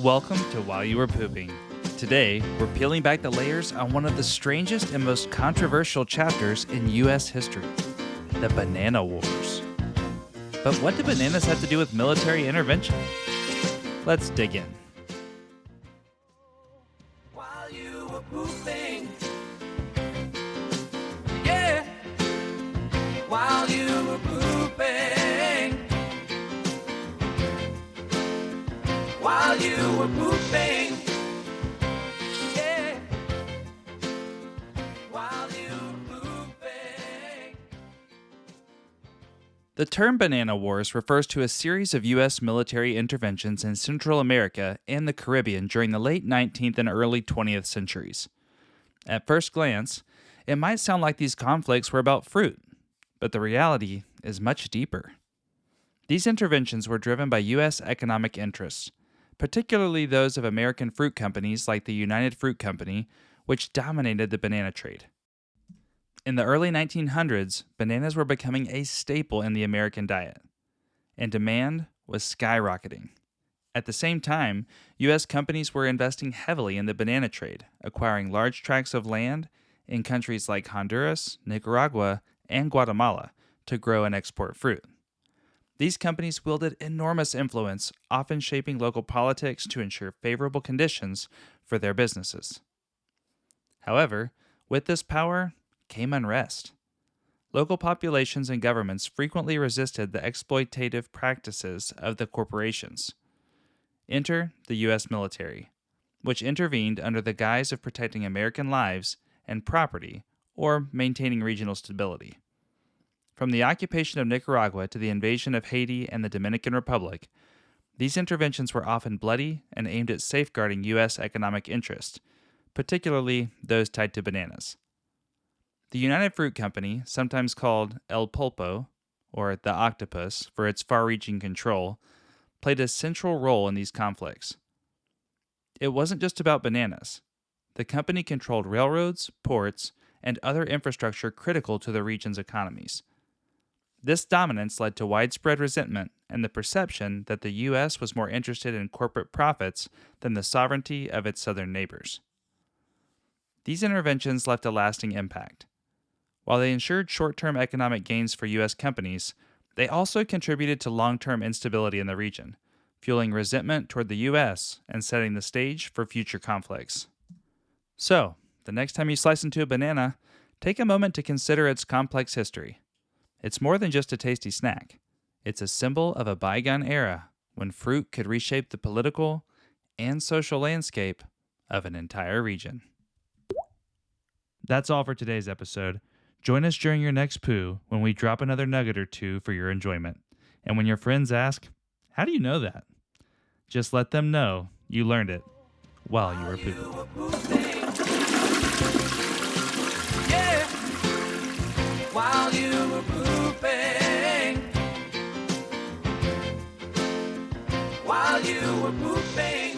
Welcome to While You Were Pooping. Today, we're peeling back the layers on one of the strangest and most controversial chapters in U.S. history, the Banana Wars. But what do bananas have to do with military intervention? Let's dig in. While you were pooping, yeah. While you were pooping, while you were pooping, yeah. While you were pooping. The term Banana Wars refers to a series of U.S. military interventions in Central America and the Caribbean during the late 19th and early 20th centuries. At first glance, it might sound like these conflicts were about fruit, but the reality is much deeper. These interventions were driven by U.S. economic interests, particularly those of American fruit companies like the United Fruit Company, which dominated the banana trade. In the early 1900s, bananas were becoming a staple in the American diet, and demand was skyrocketing. At the same time, U.S. companies were investing heavily in the banana trade, acquiring large tracts of land in countries like Honduras, Nicaragua, and Guatemala to grow and export fruit. These companies wielded enormous influence, often shaping local politics to ensure favorable conditions for their businesses. However, with this power came unrest. Local populations and governments frequently resisted the exploitative practices of the corporations. Enter the U.S. military, which intervened under the guise of protecting American lives and property or maintaining regional stability. From the occupation of Nicaragua to the invasion of Haiti and the Dominican Republic, these interventions were often bloody and aimed at safeguarding U.S. economic interests, particularly those tied to bananas. The United Fruit Company, sometimes called El Pulpo, or the octopus for its far-reaching control, played a central role in these conflicts. It wasn't just about bananas. The company controlled railroads, ports, and other infrastructure critical to the region's economies. This dominance led to widespread resentment and the perception that the U.S. was more interested in corporate profits than the sovereignty of its southern neighbors. These interventions left a lasting impact. While they ensured short-term economic gains for U.S. companies, they also contributed to long-term instability in the region, fueling resentment toward the U.S. and setting the stage for future conflicts. So, the next time you slice into a banana, take a moment to consider its complex history. It's more than just a tasty snack. It's a symbol of a bygone era when fruit could reshape the political and social landscape of an entire region. That's all for today's episode. Join us during your next poo when we drop another nugget or two for your enjoyment. And when your friends ask, "How do you know that?" just let them know you learned it while you were pooping. Yeah. While you were pooping, while you were pooping.